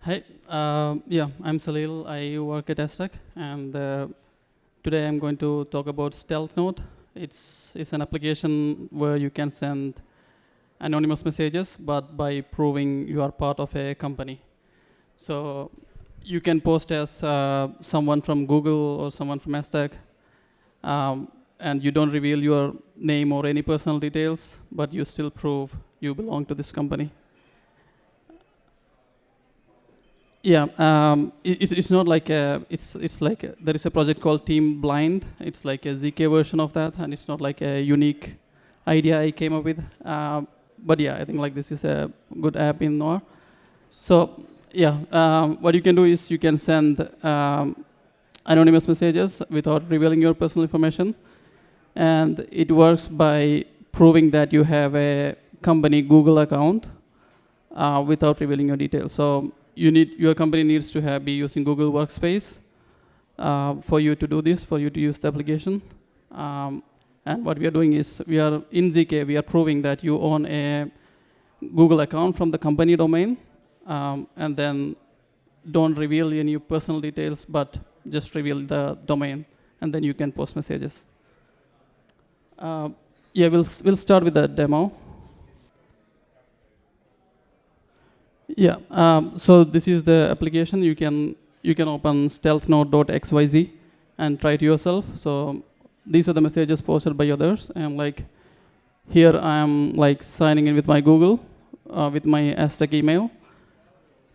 Hi, yeah, I'm Saleel. I work at Aztec, and today I'm going to talk about StealthNote. It's an application where you can send anonymous messages, but by proving you are part of a company. So you can post as someone from Google or someone from Aztec, and you don't reveal your name or any personal details, but you still prove you belong to this company. Yeah, it's not like it's like there is a project called Team Blind. It's like a ZK version of that, and it's not like a unique idea I came up with. But yeah, I think like this is a good app in Noir. So yeah, what you can do is you can send anonymous messages without revealing your personal information, and it works by proving that you have a company Google account without revealing your details. So your company needs to be using Google Workspace for you to do this, for you to use the application. And what we are doing is we are in ZK, we are proving that you own a Google account from the company domain, and then don't reveal any personal details, but just reveal the domain, and then you can post messages. Yeah, we'll start with the demo. Yeah, so this is the application. You can open stealthnote.xyz and try it yourself. So these are the messages posted by others, and like here I am like signing in with my Google, with my Aztec email,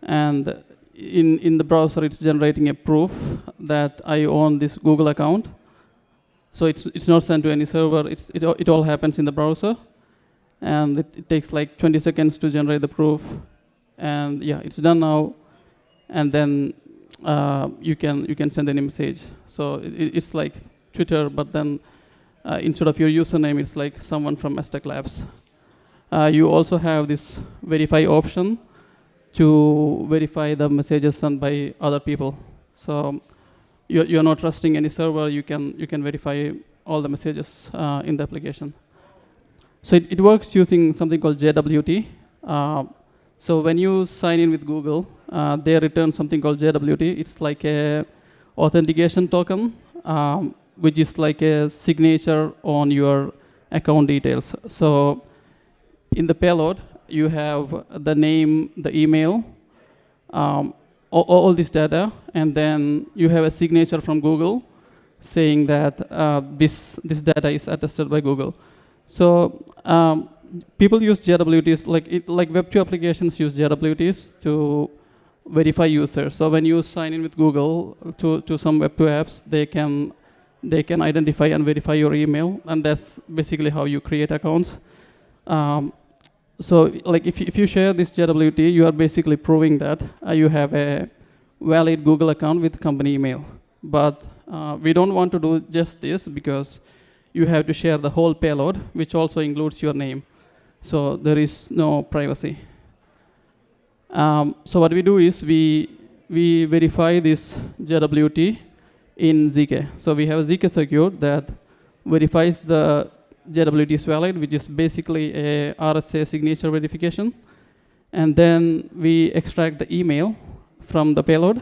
and in the browser it's generating a proof that I own this Google account. So it's not sent to any server. It all happens in the browser, and it takes like 20 seconds to generate the proof. And yeah, it's done now, and then you can send any message. So it's like Twitter, but then instead of your username, it's like someone from Aztec Labs. You also have this verify option to verify the messages sent by other people. So you're not trusting any server. You can verify all the messages in the application. So it works using something called JWT. So when you sign in with Google, they return something called JWT. It's like a authentication token, which is like a signature on your account details. So in the payload, you have the name, the email, all this data, and then you have a signature from Google saying that this data is attested by Google. So people use JWTs, like Web2 applications use JWTs to verify users. So when you sign in with Google to some Web2 apps, they can identify and verify your email, and that's basically how you create accounts. So like if you share this JWT, you are basically proving that you have a valid Google account with company email. But we don't want to do just this because you have to share the whole payload, which also includes your name. So there is no privacy. So what we do is we verify this JWT in ZK. So we have a ZK circuit that verifies the JWT is valid, which is basically a RSA signature verification. And then we extract the email from the payload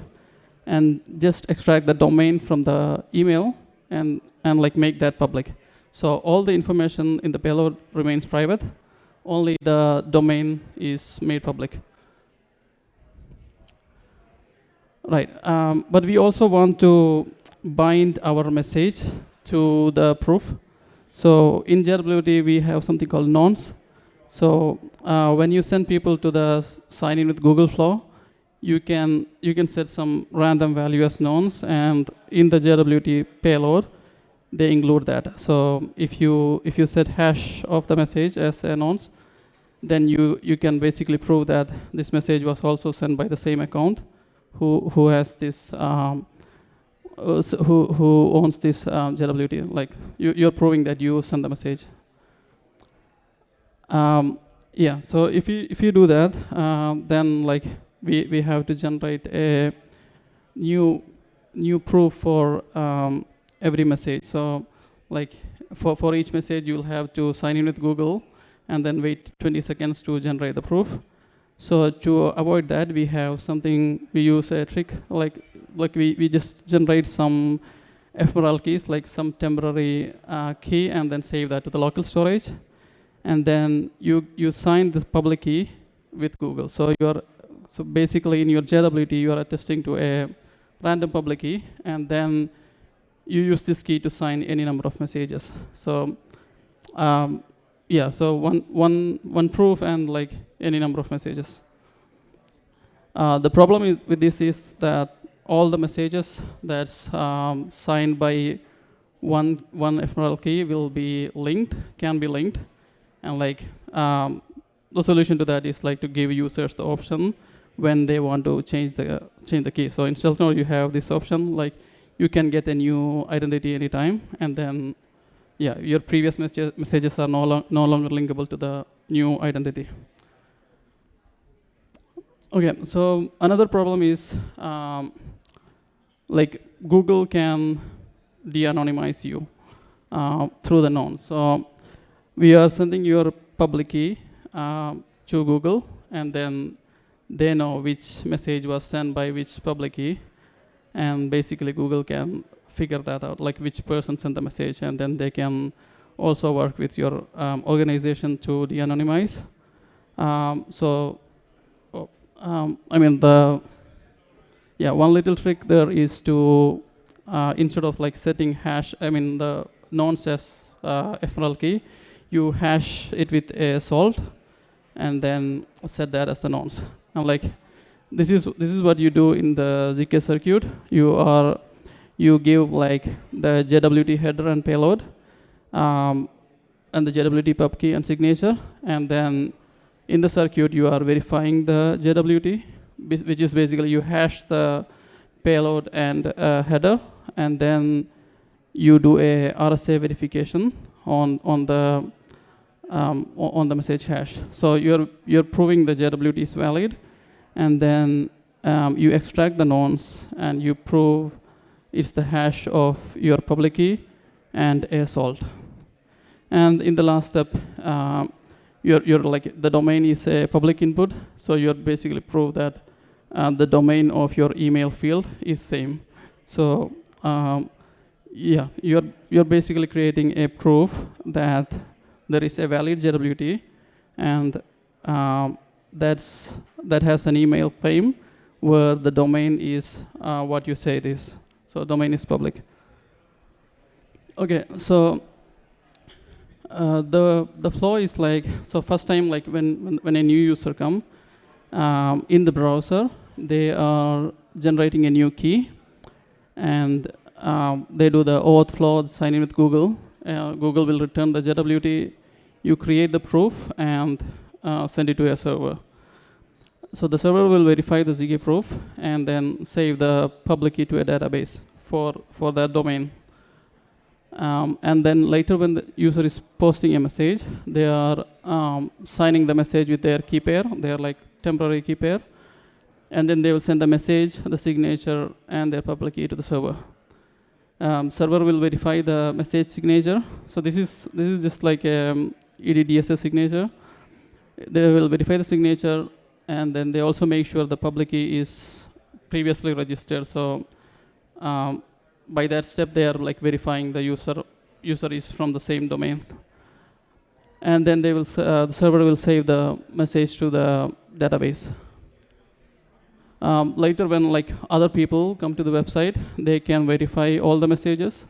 and just extract the domain from the email and like make that public. So all the information in the payload remains private. Only the domain is made public. Right, but we also want to bind our message to the proof. So in JWT, we have something called nonce. So when you send people to the sign in with Google flow, you can set some random value as nonce, and in the JWT payload, they include that. So if you set hash of the message as a nonce, then you can basically prove that this message was also sent by the same account who has this who owns this JWT. Like you're proving that you send the message. Yeah. So if you do that, then like we have to generate a new proof for every message. So like for each message, you'll have to sign in with Google and then wait 20 seconds to generate the proof. So to avoid that, we have something, we use a trick, like we just generate some ephemeral keys, like some temporary key, and then save that to the local storage. And then you sign the public key with Google. So basically in your JWT, you are attesting to a random public key, and then you use this key to sign any number of messages. So yeah, so one proof and like any number of messages. The problem with this is that all the messages that's signed by one ephemeral key will be linked, can be linked, and like the solution to that is like to give users the option when they want to change the key. So in StealthNote, you have this option, like you can get a new identity anytime, and then yeah, your previous messages are no longer linkable to the new identity. Okay, so another problem is like Google can de-anonymize you through the known. So we are sending your public key to Google, and then they know which message was sent by which public key, and basically Google can figure that out, like which person sent the message, and then they can also work with your organization to de-anonymize. I mean, one little trick there is to instead of like setting hash, the nonce as ephemeral key, you hash it with a salt, and then set that as the nonce. And like this is what you do in the ZK circuit. You give like the JWT header and payload, and the JWT pub key and signature, and then in the circuit you are verifying the JWT, which is basically you hash the payload and header, and then you do a RSA verification on the message hash. So you're proving the JWT is valid, and then you extract the nonce and you prove it's the hash of your public key and a salt. And in the last step, you're like the domain is a public input, so you're basically prove that the domain of your email field is same. So yeah, you're basically creating a proof that there is a valid JWT, and that has an email claim where the domain is what you say it is. So domain is public. Okay, so the flow is like, so first time, like when a new user come in the browser, they are generating a new key, and they do the OAuth flow, sign in with Google. Google will return the JWT. You create the proof and send it to a server. So the server will verify the ZK proof and then save the public key to a database for that domain. And then later when the user is posting a message, they are signing the message with their key pair, their like temporary key pair, and then they will send the message, the signature, and their public key to the server. Server will verify the message signature. So this is just like EDDSS signature. They will verify the signature, and then they also make sure the public key is previously registered. So by that step, they are like verifying the user is from the same domain. And then they will the server will save the message to the database. Later, when like other people come to the website, they can verify all the messages.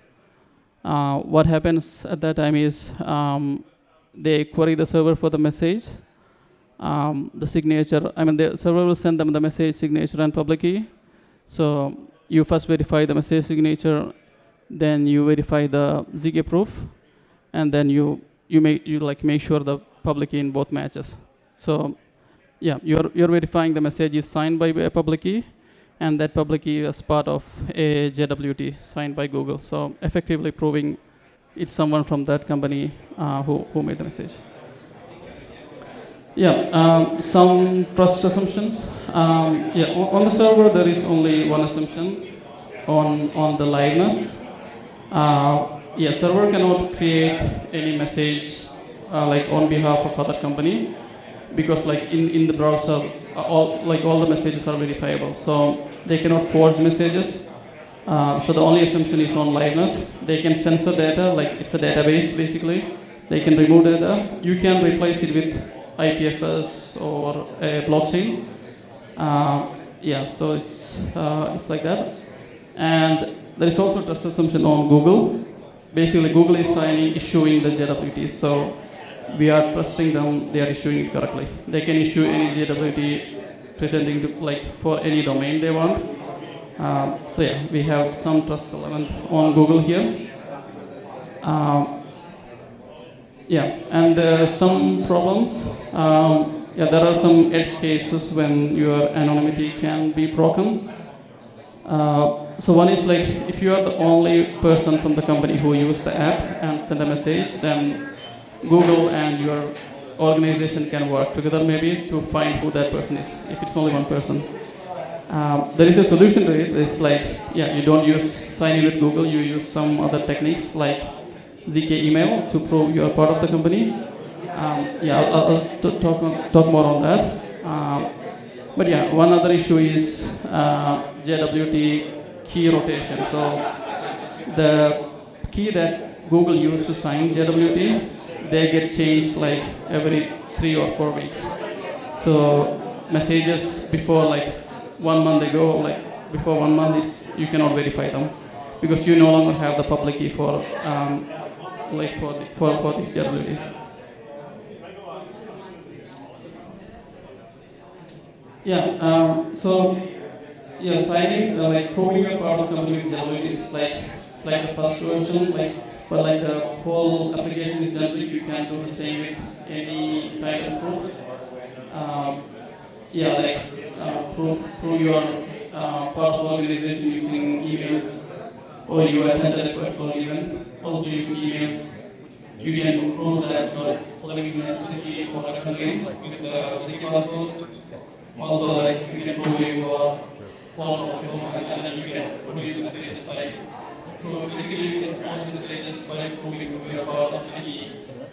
What happens at that time is they query the server for the message, the signature. The server will send them the message, signature, and public key. So you first verify the message signature, then you verify the ZK proof, and then you make sure the public key in both matches. So yeah, you're verifying the message is signed by a public key, and that public key is part of a JWT signed by Google. So effectively proving it's someone from that company who made the message. Yeah, some trust assumptions. On the server there is only one assumption on the liveness. Server cannot create any message like on behalf of other company. because like in the browser, all the messages are verifiable, so they cannot forge messages. So the only assumption is on liveness. They can censor data, like it's a database basically. They can remove data. You can replace it with IPFS or a blockchain. So it's like that. And there is also trust assumption on Google. Basically, Google is issuing the JWT, so we are trusting them. They are issuing it correctly. They can issue any JWT pretending to for any domain they want. We have some trust element on Google here. And some problems. There are some edge cases when your anonymity can be broken. So one is if you are the only person from the company who use the app and send a message, then Google and your organization can work together maybe to find who that person is, if it's only one person. There is a solution to it. It's you don't use sign in with Google, you use some other techniques like ZK email to prove you are part of the company. I'll talk more on that. One other issue is JWT key rotation. So the key that Google used to sign JWT, they get changed every 3 or 4 weeks. So messages before 1 month ago, before 1 month, you cannot verify them because you no longer have the public key for these JWTs. Signing, proving you're part of the company with JWT, it's like the first version, but the whole application is generic. You can do the same with any kind of proofs. Prove you are part of the organization using emails, or you attended a particular event, also using emails. You can prove that you're living in a city or a country with the city passport. Also, you can prove you are part of your home, and then you can produce messages basically you can produce messages by proving you are part of any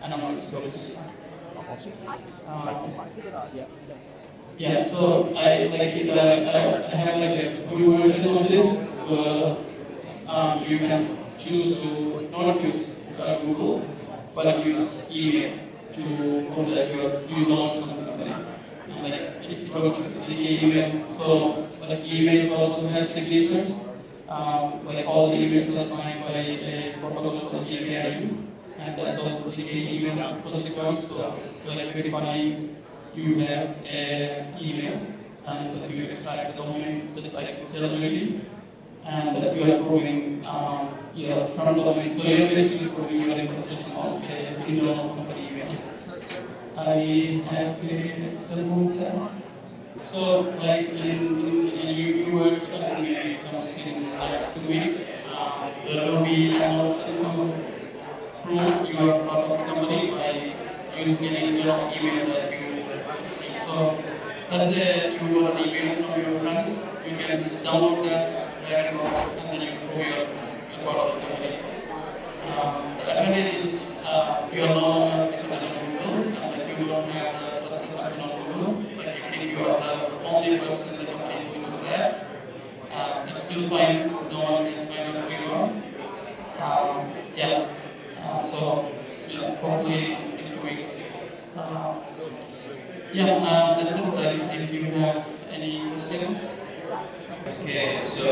anonymous source. So I have a blue version of this. You can choose to not use Google, but use email to prove that you belong to some company. It works with ZK email. So emails also have signatures. All the emails are signed by a protocol called ZK, and that's how ZK email process works. So it's verifying you have an email and you extract the domain just like JWT, and you are proving your front domain. So you're basically proving you are in possession of an internal company email. I have removed that. So in US, maybe comes in the next 2 weeks. There will be more proof you are part of the company by using your email that you. So let's say you got an email from your friend, you can just download that, drag and drop, and then you prove you're part of the company. The advantage is you are no longer dependent on Google, and you don't have the subscription on Google. If you are the only person in the company who uses that, it's still fine. No one can find out who you are. Hopefully in 2 weeks. That's it. If you have any questions. Okay, so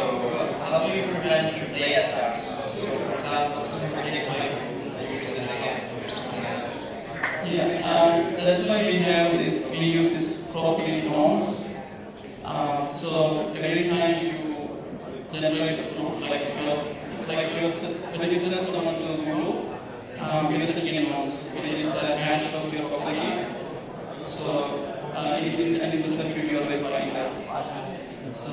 how do you prevent delay attacks? So for example, somebody uses it again. That's why we use this probability norms. So every time you generate the proof, when you send someone to Google, we are setting norms. It is a hash of your public key. So in the circuit you are verifying that. So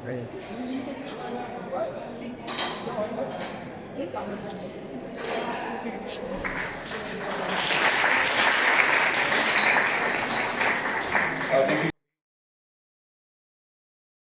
Right.